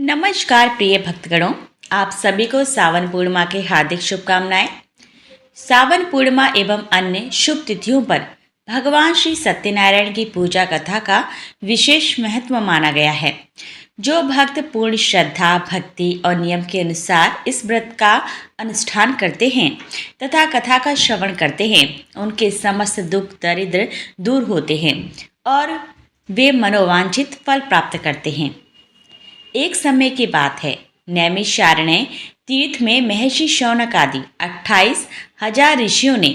नमस्कार प्रिय भक्तगणों, आप सभी को सावन पूर्णिमा की हार्दिक शुभकामनाएं। सावन पूर्णिमा एवं अन्य शुभ तिथियों पर भगवान श्री सत्यनारायण की पूजा कथा का विशेष महत्व माना गया है। जो भक्त पूर्ण श्रद्धा, भक्ति और नियम के अनुसार इस व्रत का अनुष्ठान करते हैं तथा कथा का श्रवण करते हैं, उनके समस्त दुख दरिद्र दूर होते हैं और वे मनोवांछित फल प्राप्त करते हैं। एक समय की बात है, नैमिषारण्य तीर्थ में महर्षि शौनक आदि 28,000 ऋषियों ने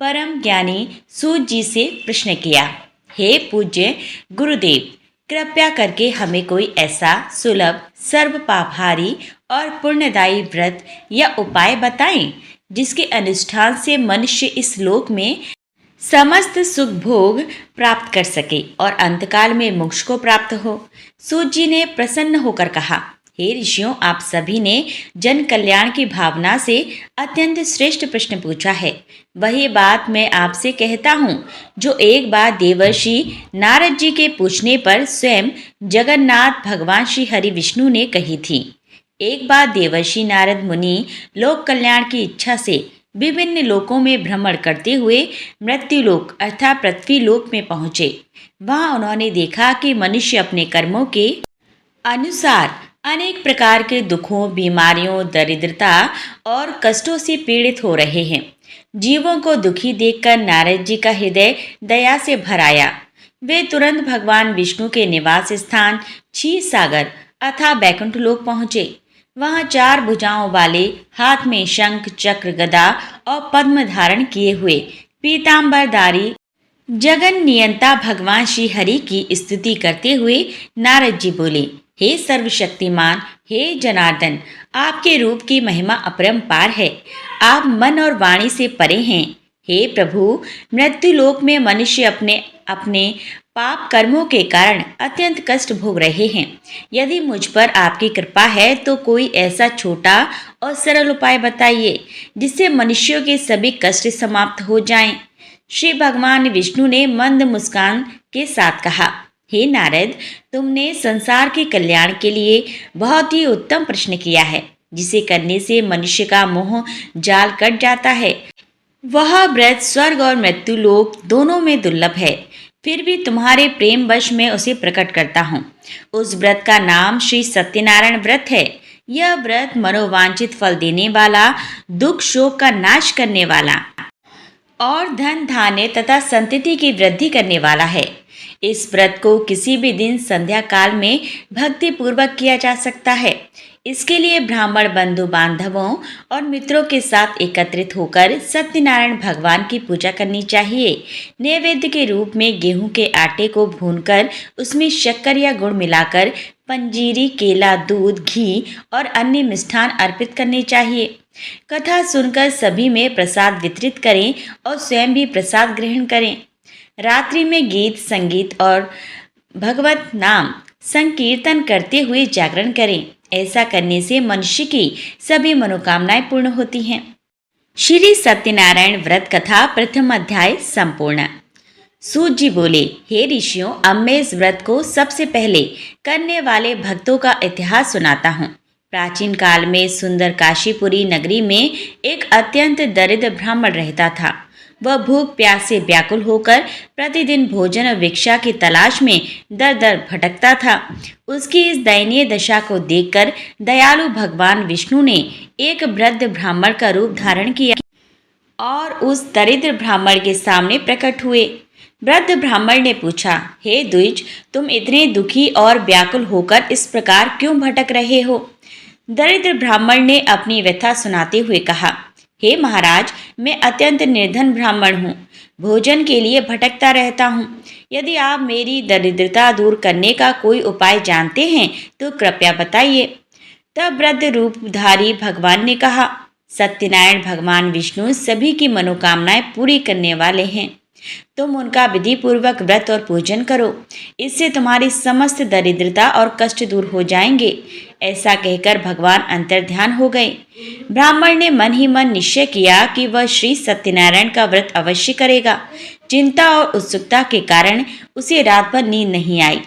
परम ज्ञानी सूत जी से प्रश्न किया, हे पूज्य गुरुदेव, कृपया करके हमें कोई ऐसा सुलभ, सर्व पापहारी और पुण्यदायी व्रत या उपाय बताएं जिसके अनुष्ठान से मनुष्य इस लोक में समस्त सुख भोग प्राप्त कर सके और अंतकाल में मोक्ष को प्राप्त हो। सूत जी ने प्रसन्न होकर कहा, हे ऋषियों, आप सभी ने जन कल्याण की भावना से अत्यंत श्रेष्ठ प्रश्न पूछा है। वही बात मैं आपसे कहता हूँ जो एक बार देवर्षि नारद जी के पूछने पर स्वयं जगन्नाथ भगवान श्री हरि विष्णु ने कही थी। एक बार देवर्षि नारद मुनि लोक कल्याण की इच्छा से विभिन्न लोकों में भ्रमण करते हुए मृत्युलोक अर्थात पृथ्वी लोक में पहुंचे। वहां उन्होंने देखा कि मनुष्य अपने कर्मों के अनुसार अनेक प्रकार के दुखों, बीमारियों, दरिद्रता और कष्टों से पीड़ित हो रहे हैं। जीवों को दुखी देखकर नारद जी का हृदय दया से भर आया। वे तुरंत भगवान विष्णु के निवास स्थान क्षीर सागर अथवा बैकुंठ लोक पहुंचे। वहां 4 भुजाओं वाले, हाथ में शंख, चक्र, गदा और पद्म धारण किए हुए पीतांबरधारी जगन नियंता भगवान श्री हरि की स्तुति करते हुए नारद जी बोले, हे सर्वशक्तिमान, हे जनार्दन, आपके रूप की महिमा अपरंपार है। आप मन और वाणी से परे हैं। हे प्रभु, मृत्युलोक में मनुष्य अपने पाप कर्मों के कारण अत्यंत कष्ट भोग रहे हैं। यदि मुझ पर आपकी कृपा है तो कोई ऐसा छोटा और सरल उपाय बताइए जिससे मनुष्यों के सभी कष्ट समाप्त हो जाएं। श्री भगवान विष्णु ने मंद मुस्कान के साथ कहा, हे नारद, तुमने संसार के कल्याण के लिए बहुत ही उत्तम प्रश्न किया है, जिसे करने से मनुष्य का मोह जाल कट जाता है। वह व्रत स्वर्ग और मृत्यु लोक दोनों में दुर्लभ है, फिर भी तुम्हारे प्रेम वश में उसे प्रकट करता हूँ। उस व्रत का नाम श्री सत्यनारायण व्रत है। यह व्रत मनोवांछित फल देने वाला, दुख शोक का नाश करने वाला और धन धान्य तथा संतति की वृद्धि करने वाला है। इस व्रत को किसी भी दिन संध्या काल में भक्ति पूर्वक किया जा सकता है। इसके लिए ब्राह्मण बंधु बांधवों और मित्रों के साथ एकत्रित होकर सत्यनारायण भगवान की पूजा करनी चाहिए। नैवेद्य के रूप में गेहूं के आटे को भूनकर उसमें शक्कर या गुड़ मिलाकर पंजीरी, केला, दूध, घी और अन्य मिष्ठान अर्पित करने चाहिए। कथा सुनकर सभी में प्रसाद वितरित करें और स्वयं भी प्रसाद ग्रहण करें। रात्रि में गीत, संगीत और भगवत नाम संकीर्तन करते हुए जागरण करें। ऐसा करने से मनुष्य की सभी मनोकामनाएं पूर्ण होती हैं। श्री सत्यनारायण व्रत कथा प्रथम अध्याय संपूर्ण। सूत जी बोले, हे ऋषियों, अब मैं इस व्रत को सबसे पहले करने वाले भक्तों का इतिहास सुनाता हूँ। प्राचीन काल में सुंदर काशीपुरी नगरी में एक अत्यंत दरिद्र ब्राह्मण रहता था। वह भूख प्यास से व्याकुल होकर प्रतिदिन भोजन और भिक्षा की तलाश में दर दर भटकता था। उसकी इस दयनीय दशा को देखकर दयालु भगवान विष्णु ने एक वृद्ध ब्राह्मण का रूप धारण किया और उस दरिद्र ब्राह्मण के सामने प्रकट हुए। वृद्ध ब्राह्मण ने पूछा, हे द्विज, तुम इतने दुखी और व्याकुल होकर इस प्रकार क्यों भटक रहे हो? दरिद्र ब्राह्मण ने अपनी व्यथा सुनाते हुए कहा, हे महाराज, मैं अत्यंत निर्धन ब्राह्मण हूँ। भोजन के लिए भटकता रहता हूँ। यदि आप मेरी दरिद्रता दूर करने का कोई उपाय जानते हैं तो कृपया बताइए। तब वृद्ध रूपधारी भगवान ने कहा, सत्यनारायण भगवान विष्णु सभी की मनोकामनाएं पूरी करने वाले हैं। तुम उनका विधि पूर्वक व्रत और पूजन करो, इससे तुम्हारी समस्त दरिद्रता और कष्ट दूर हो जाएंगे। ऐसा कहकर भगवान अंतर्ध्यान हो गए। ब्राह्मण ने मन ही मन निश्चय किया कि वह श्री सत्यनारायण का व्रत अवश्य करेगा। चिंता और उत्सुकता के कारण उसे रात भर नींद नहीं आई।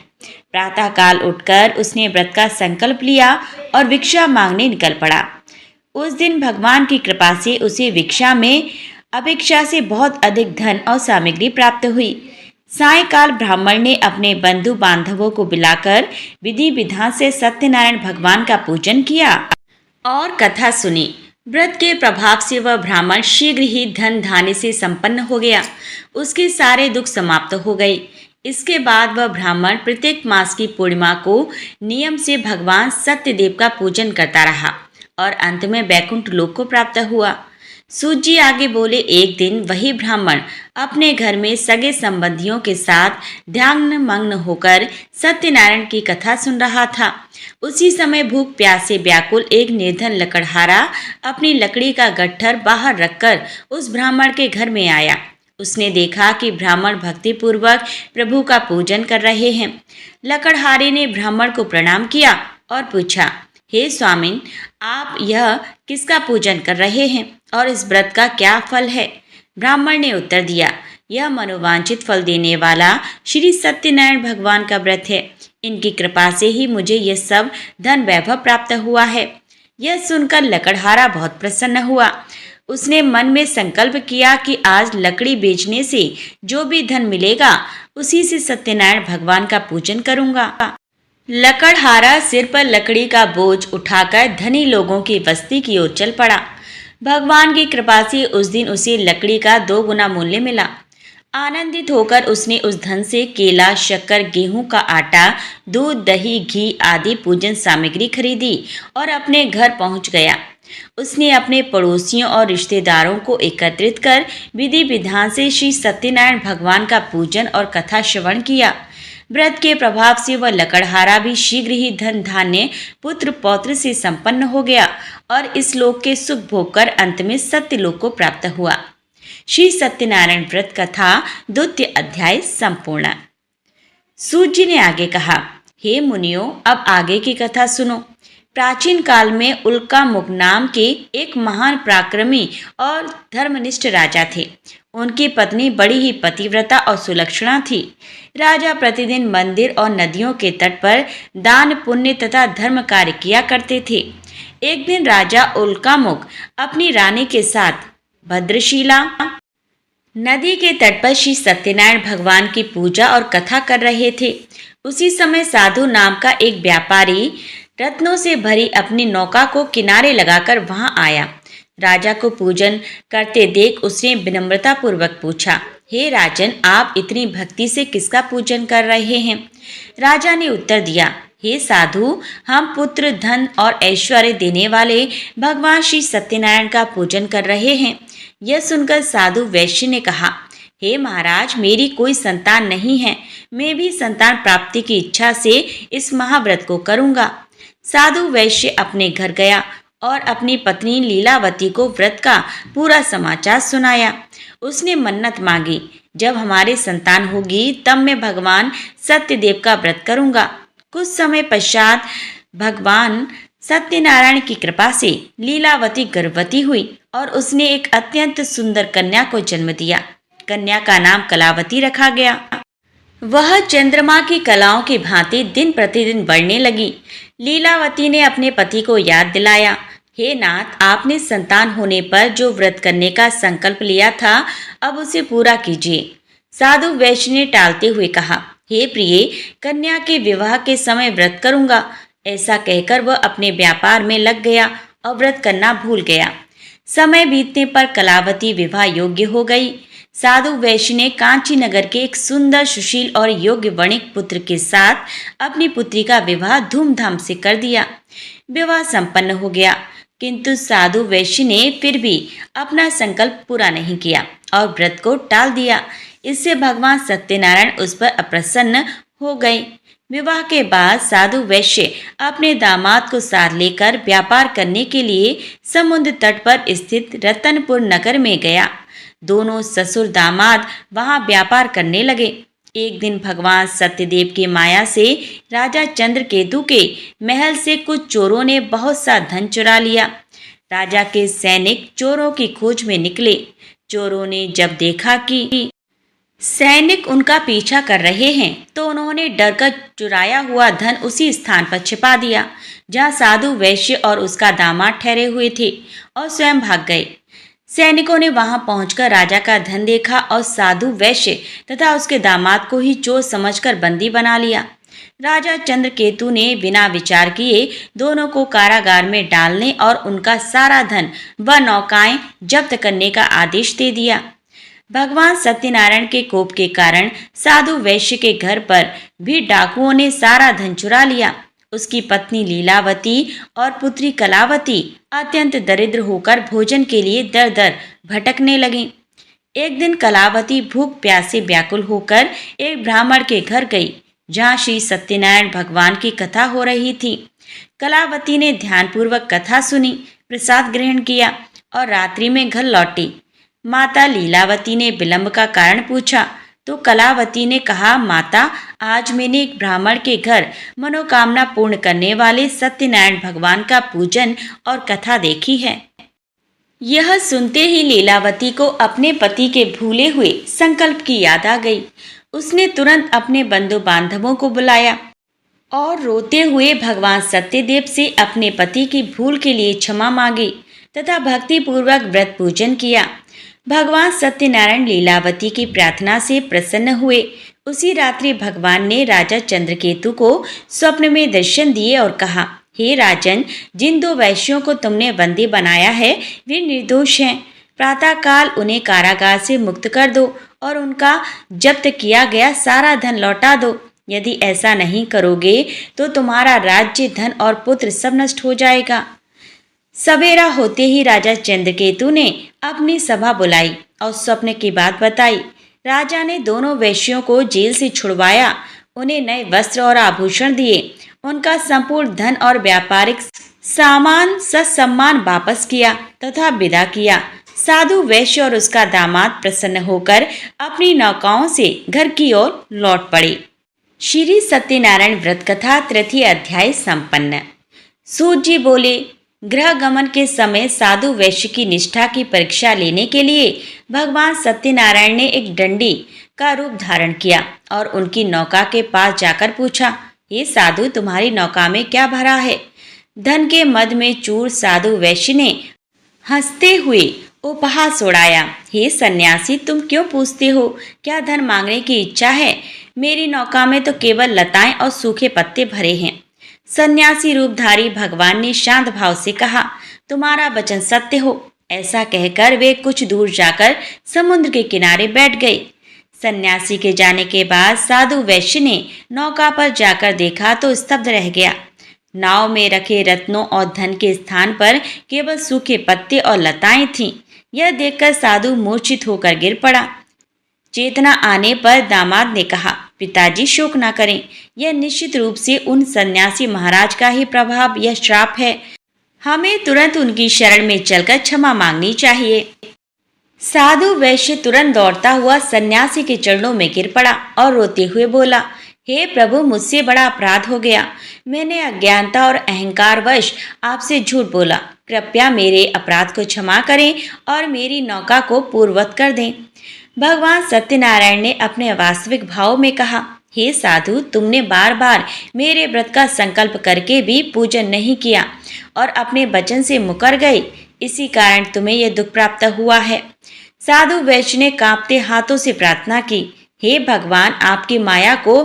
प्रातःकाल उठकर उसने व्रत का संकल्प लिया और भिक्षा मांगने निकल पड़ा। उस दिन भगवान की कृपा से उसे भिक्षा में अपेक्षा से बहुत अधिक धन और सामग्री प्राप्त हुई। सायंकाल ब्राह्मण ने अपने बंधु बांधवों को बुलाकर विधि विधान से सत्यनारायण भगवान का पूजन किया और कथा सुनी। व्रत के प्रभाव से वह ब्राह्मण शीघ्र ही धन धान्य से संपन्न हो गया। उसके सारे दुख समाप्त हो गए। इसके बाद वह ब्राह्मण प्रत्येक मास की पूर्णिमा को नियम से भगवान सत्यदेव का पूजन करता रहा और अंत में वैकुंठ लोक को प्राप्त हुआ। सूत जी आगे बोले, एक दिन वही ब्राह्मण अपने घर में सगे संबंधियों के साथ ध्यान मग्न होकर सत्यनारायण की कथा सुन रहा था। उसी समय भूख प्यास से व्याकुल एक निर्धन लकड़हारा अपनी लकड़ी का गट्ठर बाहर रखकर उस ब्राह्मण के घर में आया। उसने देखा कि ब्राह्मण भक्ति पूर्वक प्रभु का पूजन कर रहे हैं। लकड़हारे ने ब्राह्मण को प्रणाम किया और पूछा, हे स्वामिन, आप यह किसका पूजन कर रहे हैं और इस व्रत का क्या फल है? ब्राह्मण ने उत्तर दिया, यह मनोवांछित फल देने वाला श्री सत्यनारायण भगवान का व्रत है। इनकी कृपा से ही मुझे यह सब धन वैभव प्राप्त हुआ है। यह सुनकर लकड़हारा बहुत प्रसन्न हुआ। उसने मन में संकल्प किया कि आज लकड़ी बेचने से जो भी धन मिलेगा उसी से सत्यनारायण भगवान का पूजन करूंगा। लकड़हारा सिर पर लकड़ी का बोझ उठाकर धनी लोगों की बस्ती की ओर चल पड़ा। भगवान की कृपा से उस दिन उसे लकड़ी का 2 गुना मूल्य मिला। आनंदित होकर उसने उस धन से केला, शक्कर, गेहूं का आटा, दूध, दही, घी आदि पूजन सामग्री खरीदी और अपने घर पहुंच गया। उसने अपने पड़ोसियों और रिश्तेदारों को एकत्रित कर विधि विधान से श्री सत्यनारायण भगवान का पूजन और कथा श्रवण किया। व्रत के प्रभाव से वह लकड़हारा भी शीघ्र ही धन धान्य पुत्र पौत्र से संपन्न हो गया और इस लोक के सुख भोग कर अंत में सत्य लोक को प्राप्त हुआ। श्री सत्यनारायण व्रत कथा 2 अध्याय संपूर्ण। सूत जी ने आगे कहा, हे मुनियों, अब आगे की कथा सुनो। प्राचीन काल में उल्कामुख नाम के एक महान पराक्रमी और धर्मनिष्ठ राजा थे। उनकी पत्नी बड़ी ही पतिव्रता और सुलक्षणा थी। राजा प्रतिदिन मंदिर और नदियों के तट पर दान, पुण्य तथा धर्म कार्य किया करते थे। एक दिन राजा उल्कामुख अपनी रानी के साथ भद्रशिला नदी के तट पर श्री सत्यनारायण भगवान की पूजा और कथा कर रहे थे। उसी समय साधु नाम का एक व्यापारी रत्नों से भरी अपनी नौका को किनारे लगाकर वहां आया। राजा को पूजन करते देख उसने विनम्रता पूर्वक पूछा, हे राजन, आप इतनी भक्ति से किसका पूजन कर रहे हैं? राजा ने उत्तर दिया, हे साधु, हम पुत्र, धन और ऐश्वर्य देने वाले भगवान श्री सत्यनारायण का पूजन कर रहे हैं। यह सुनकर साधु वैश्य ने कहा, हे महाराज, मेरी कोई संतान नहीं है। मैं भी संतान प्राप्ति की इच्छा से इस महाव्रत को करूंगा। साधु वैश्य अपने घर गया और अपनी पत्नी लीलावती को व्रत का पूरा समाचार सुनाया। उसने मन्नत मांगी, जब हमारे संतान होगी तब मैं भगवान सत्यदेव का व्रत करूंगा। कुछ समय पश्चात भगवान सत्यनारायण की कृपा से लीलावती गर्भवती हुई और उसने एक अत्यंत सुंदर कन्या को जन्म दिया। कन्या का नाम कलावती रखा गया। वह चंद्रमा की कलाओं की भांति दिन प्रतिदिन बढ़ने लगी। लीलावती ने अपने पति को याद दिलाया, हे नाथ, आपने संतान होने पर जो व्रत करने का संकल्प लिया था, अब उसे पूरा कीजिए। साधु वैश्य ने टालते हुए कहा, हे प्रिय, कन्या के विवाह के समय व्रत करूंगा। ऐसा कहकर वह अपने व्यापार में लग गया और व्रत करना भूल गया। समय बीतने पर कलावती विवाह योग्य हो गई। साधु वैश्य ने कांची नगर के एक सुंदर, सुशील और योग्य वणिक पुत्र के साथ अपनी पुत्री का विवाह धूमधाम से कर दिया। विवाह संपन्न हो गया, किंतु साधु वैश्य ने फिर भी अपना संकल्प पूरा नहीं किया और व्रत को टाल दिया। इससे भगवान सत्यनारायण उस पर अप्रसन्न हो गए। विवाह के बाद साधु वैश्य अपने दामाद को साथ लेकर व्यापार करने के लिए समुद्र तट पर स्थित रतनपुर नगर में गया। दोनों ससुर दामाद वहां व्यापार करने लगे। एक दिन भगवान सत्यदेव की माया से राजा चंद्रकेतु के महल से कुछ चोरों ने बहुत सा धन चुरा लिया। राजा के सैनिक चोरों की खोज में निकले। चोरों ने जब देखा कि सैनिक उनका पीछा कर रहे हैं तो उन्होंने डरकर चुराया हुआ धन उसी स्थान पर छिपा दिया जहां साधु वैश्य और उसका दामाद ठहरे हुए थे और स्वयं भाग गए। सैनिकों ने वहां पहुंचकर राजा का धन देखा और साधु वैश्य तथा उसके दामाद को ही चोर समझकर बंदी बना लिया। राजा चंद्रकेतु ने बिना विचार किए दोनों को कारागार में डालने और उनका सारा धन व नौकाएं जब्त करने का आदेश दे दिया। भगवान सत्यनारायण के कोप के कारण साधु वैश्य के घर पर भी डाकुओं ने सारा धन चुरा लिया। उसकी पत्नी लीलावती और पुत्री कलावती अत्यंत दरिद्र होकर भोजन के लिए दर दर भटकने लगीं। एक दिन कलावती भूख प्यास से व्याकुल होकर एक ब्राह्मण के घर गई जहाँ श्री सत्यनारायण भगवान की कथा हो रही थी। कलावती ने ध्यानपूर्वक कथा सुनी, प्रसाद ग्रहण किया और रात्रि में घर लौटी। माता लीलावती ने विलंब का कारण पूछा तो कलावती ने कहा, माता, आज मैंने एक ब्राह्मण के घर मनोकामना पूर्ण करने वाले सत्यनारायण भगवान का पूजन और कथा देखी है। यह सुनते ही लीलावती को अपने पति के भूले हुए संकल्प की याद आ गई। उसने तुरंत अपने बंधु बांधवों को बुलाया और रोते हुए भगवान सत्यदेव से अपने पति की भूल के लिए क्षमा मांगी तथा भक्तिपूर्वक व्रत पूजन किया। भगवान सत्यनारायण लीलावती की प्रार्थना से प्रसन्न हुए। उसी रात्रि भगवान ने राजा चंद्रकेतु को स्वप्न में दर्शन दिए और कहा, हे राजन, जिन दो वैश्यों को तुमने बंदी बनाया है वे निर्दोष हैं। प्रातःकाल उन्हें कारागार से मुक्त कर दो और उनका जब्त किया गया सारा धन लौटा दो। यदि ऐसा नहीं करोगे तो तुम्हारा राज्य, धन और पुत्र सब नष्ट हो जाएगा। सवेरा होते ही राजा चंद्रकेतु ने अपनी सभा बुलाई और स्वप्न की बात बताई। राजा ने दोनों वैश्यों को जेल से छुड़वाया, उन्हें नए वस्त्र और आभूषण दिए, उनका संपूर्ण धन और व्यापारिक सामान ससम्मान वापस किया तथा विदा किया। साधु वैश्य और उसका दामाद प्रसन्न होकर अपनी नौकाओं से घर की ओर लौट पड़े। श्री सत्यनारायण व्रत कथा तृतीय अध्याय संपन्न। सूत जी बोले, गृह गमन के समय साधु वैश्य की निष्ठा की परीक्षा लेने के लिए भगवान सत्यनारायण ने एक डंडी का रूप धारण किया और उनकी नौका के पास जाकर पूछा, हे साधु, तुम्हारी नौका में क्या भरा है? धन के मद में चूर साधु वैश्य ने हंसते हुए उपहास उड़ाया, हे सन्यासी, तुम क्यों पूछते हो? क्या धन मांगने की इच्छा है? मेरी नौका में तो केवल लताएं और सूखे पत्ते भरे हैं। सन्यासी रूपधारी भगवान ने शांत भाव से कहा, तुम्हारा वचन सत्य हो। ऐसा कहकर वे कुछ दूर जाकर समुद्र के किनारे बैठ गए। सन्यासी के जाने के बाद साधु वैश्य ने नौका पर जाकर देखा तो स्तब्ध रह गया। नाव में रखे रत्नों और धन के स्थान पर केवल सूखे पत्ते और लताएं थीं। यह देखकर साधु मूर्छित होकर गिर पड़ा। चेतना आने पर दामाद ने कहा, पिताजी, शोक न करें, यह निश्चित रूप से उन सन्यासी महाराज का ही प्रभाव या श्राप है। हमें तुरंत उनकी शरण में चलकर क्षमा मांगनी चाहिए। साधु वैश्य तुरंत दौड़ता हुआ सन्यासी के चरणों में गिर पड़ा और रोते हुए बोला, हे प्रभु, मुझसे बड़ा अपराध हो गया। मैंने अज्ञानता और अहंकारवश आपसे झूठ बोला। कृपया मेरे अपराध को क्षमा करें और मेरी नौका को पूर्ववत कर दें। भगवान सत्यनारायण ने अपने वास्तविक भाव में कहा, हे साधु, तुमने बार बार मेरे व्रत का संकल्प करके भी पूजन नहीं किया और अपने वचन से मुकर गए। इसी कारण तुम्हें यह दुख प्राप्त हुआ है। साधु वैश्य ने कांपते हाथों से प्रार्थना की, हे भगवान, आपकी माया को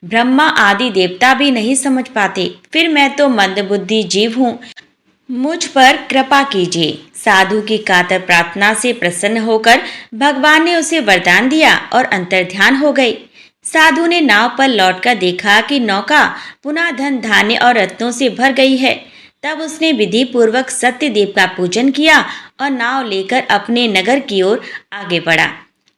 ब्रह्मा आदि देवता भी नहीं समझ पाते, फिर मैं तो मंदबुद्धि जीव हूँ, मुझ पर कृपा कीजिए। साधु की कातर प्रार्थना से प्रसन्न होकर भगवान ने उसे वरदान दिया और अंतर्ध्यान हो गए। साधु ने नाव पर लौटकर देखा कि नौका पुनः धन, धान्य और रत्नों से भर गई है। तब उसने विधि पूर्वक सत्यदेव का पूजन किया और नाव लेकर अपने नगर की ओर आगे बढ़ा।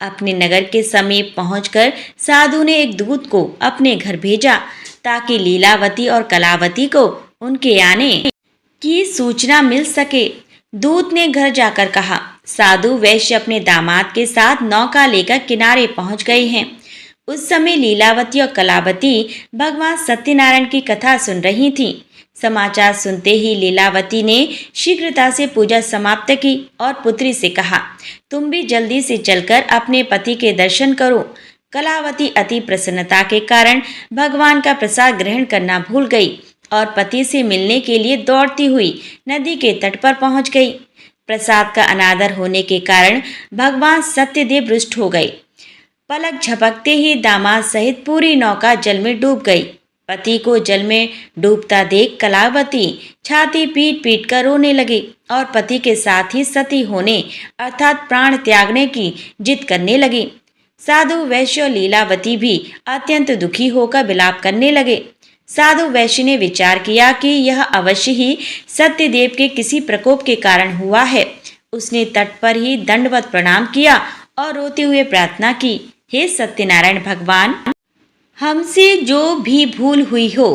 अपने नगर के समीप पहुंचकर साधु ने एक दूत को अपने घर भेजा ताकि लीलावती और कलावती को उनके आने की सूचना मिल सके। दूत ने घर जाकर कहा, साधु वैश्य अपने दामाद के साथ नौका लेकर किनारे पहुंच गए हैं। उस समय लीलावती और कलावती भगवान सत्यनारायण की कथा सुन रही थीं। समाचार सुनते ही लीलावती ने शीघ्रता से पूजा समाप्त की और पुत्री से कहा, तुम भी जल्दी से चलकर अपने पति के दर्शन करो। कलावती अति प्रसन्नता के कारण भगवान का प्रसाद ग्रहण करना भूल गई और पति से मिलने के लिए दौड़ती हुई नदी के तट पर पहुंच गई। प्रसाद का अनादर होने के कारण भगवान सत्यदेव रुष्ट हो गए। पलक झपकते ही दामाद सहित पूरी नौका जल में डूब गई। पति को जल में डूबता देख कलावती छाती पीट पीट कर रोने लगी और पति के साथ ही सती होने अर्थात प्राण त्यागने की जिद करने लगी। साधु वैश्य और लीलावती भी अत्यंत दुखी होकर विलाप करने लगे। साधु वैश्य ने विचार किया कि यह अवश्य ही सत्यदेव के किसी प्रकोप के कारण हुआ है। उसने तट पर ही दंडवत प्रणाम किया और रोते हुए प्रार्थना की, हे सत्यनारायण भगवान, हमसे जो भी भूल हुई हो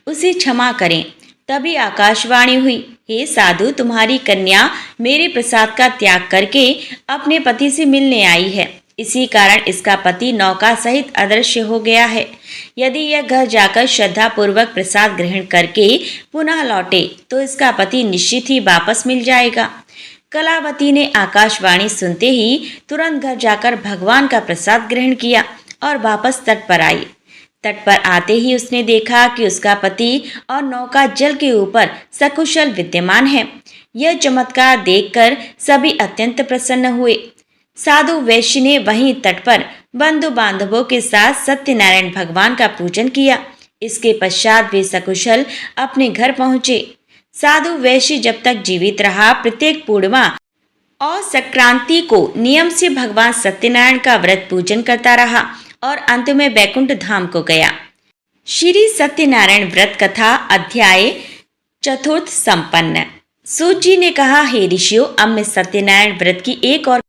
उसे क्षमा करें। तभी आकाशवाणी हुई, हे साधु, तुम्हारी कन्या मेरे प्रसाद का त्याग करके अपने पति से मिलने आई है। इसी कारण इसका पति नौका सहित अदृश्य हो गया है। यदि यह घर जाकर श्रद्धापूर्वक प्रसाद ग्रहण करके पुनः लौटे तो इसका पति निश्चित ही वापस मिल जाएगा। कलावती ने आकाशवाणी सुनते ही तुरंत घर जाकर भगवान का प्रसाद ग्रहण किया और वापस तट पर आई। तट पर आते ही उसने देखा कि उसका पति और नौका जल के ऊपर सकुशल विद्यमान है। यह चमत्कार देखकर सभी अत्यंत प्रसन्न हुए। साधु वैश्य ने वहीं तट पर बंधु बांधवों के साथ सत्यनारायण भगवान का पूजन किया। इसके पश्चात वे सकुशल अपने घर पहुंचे। साधु वैश्य जब तक जीवित रहा प्रत्येक पूर्णिमा और संक्रांति को नियम से भगवान सत्यनारायण का व्रत पूजन करता रहा और अंत में बैकुंठ धाम को गया। श्री सत्यनारायण व्रत कथा अध्याय चतुर्थ संपन्न। सूत जी ने कहा, हे ऋषियों, अब मैं सत्यनारायण व्रत की एक और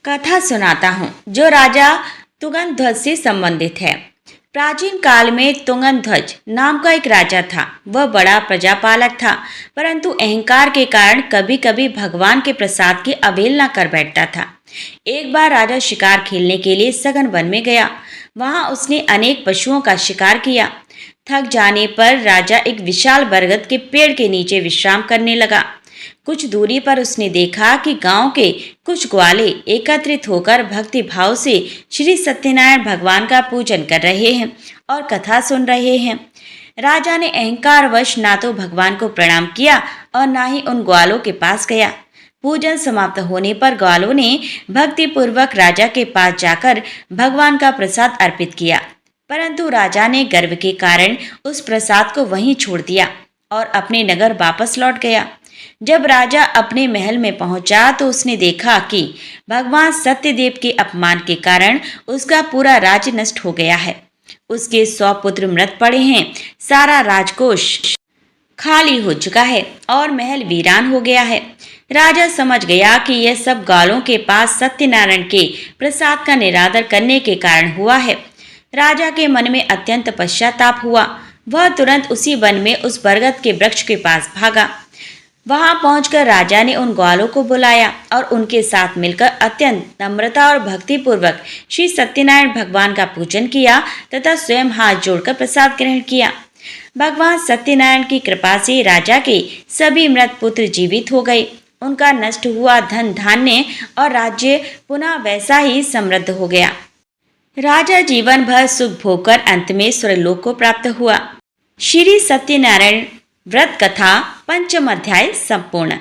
कथा सुनाता हूँ जो राजा तुंगध्वज से संबंधित है। प्राचीन काल में तुंगध्वज नाम का एक राजा था। वह बड़ा प्रजापालक था, परंतु अहंकार के कारण कभी कभी भगवान के प्रसाद की अवहेलना कर बैठता था। एक बार राजा शिकार खेलने के लिए सघन वन में गया। वहां उसने अनेक पशुओं का शिकार किया। थक जाने पर राजा एक विशाल बरगद के पेड़ के नीचे विश्राम करने लगा। कुछ दूरी पर उसने देखा कि गांव के कुछ ग्वाले एकत्रित होकर भक्ति भाव से श्री सत्यनारायण भगवान का पूजन कर रहे हैं और कथा सुन रहे हैं। राजा ने अहंकारवश ना तो भगवान को प्रणाम किया और ना ही उन ग्वालों के पास गया। पूजन समाप्त होने पर ग्वालों ने भक्ति पूर्वक राजा के पास जाकर भगवान का प्रसाद अर्पित किया, परंतु राजा ने गर्व के कारण उस प्रसाद को वहीं छोड़ दिया और अपने नगर वापस लौट गया। जब राजा अपने महल में पहुंचा तो उसने देखा कि भगवान सत्यदेव के अपमान के कारण उसका पूरा राज्य नष्ट हो गया है। उसके 100 पुत्र मृत पड़े हैं। सारा राजकोष खाली हो चुका है और महल वीरान हो गया है। राजा समझ गया कि यह सब ग्वालों के पास सत्यनारायण के प्रसाद का निरादर करने के कारण हुआ है। राजा के मन में अत्यंत पश्चाताप हुआ। वह तुरंत उसी वन में उस बरगद के वृक्ष के पास भागा। वहां पहुंचकर राजा ने उन ग्वालों को बुलाया और उनके साथ मिलकर अत्यंत नम्रता और भक्ति पूर्वक श्री सत्यनारायण भगवान का पूजन किया तथा स्वयं हाथ जोड़कर प्रसाद ग्रहण किया। भगवान सत्यनारायण की कृपा से राजा के सभी मृत पुत्र जीवित हो गए। उनका नष्ट हुआ धन धान्य और राज्य पुनः वैसा ही समृद्ध हो गया। राजा जीवन भर सुख भोगकर अंत में स्वर्गलोक को प्राप्त हुआ। श्री सत्यनारायण व्रत कथा पंचम अध्याय संपूर्ण।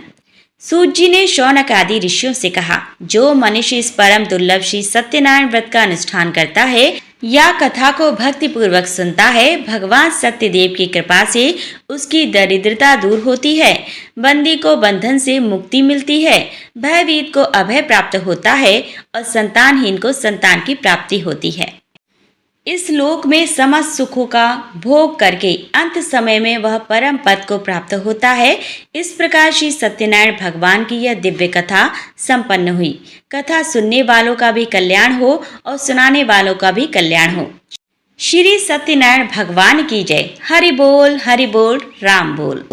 सूत जी ने शौनक आदि ऋषियों से कहा, जो मनुष्य इस परम दुर्लभ श्री सत्यनारायण व्रत का अनुष्ठान करता है या कथा को भक्ति पूर्वक सुनता है, भगवान सत्यदेव की कृपा से उसकी दरिद्रता दूर होती है, बंदी को बंधन से मुक्ति मिलती है, भयभीत को अभय प्राप्त होता है और संतानहीन को संतान की प्राप्ति होती है। इस लोक में समस्त सुखों का भोग करके अंत समय में वह परम पद को प्राप्त होता है। इस प्रकार श्री सत्यनारायण भगवान की यह दिव्य कथा संपन्न हुई। कथा सुनने वालों का भी कल्याण हो और सुनाने वालों का भी कल्याण हो। श्री सत्यनारायण भगवान की जय। हरि बोल, राम बोल।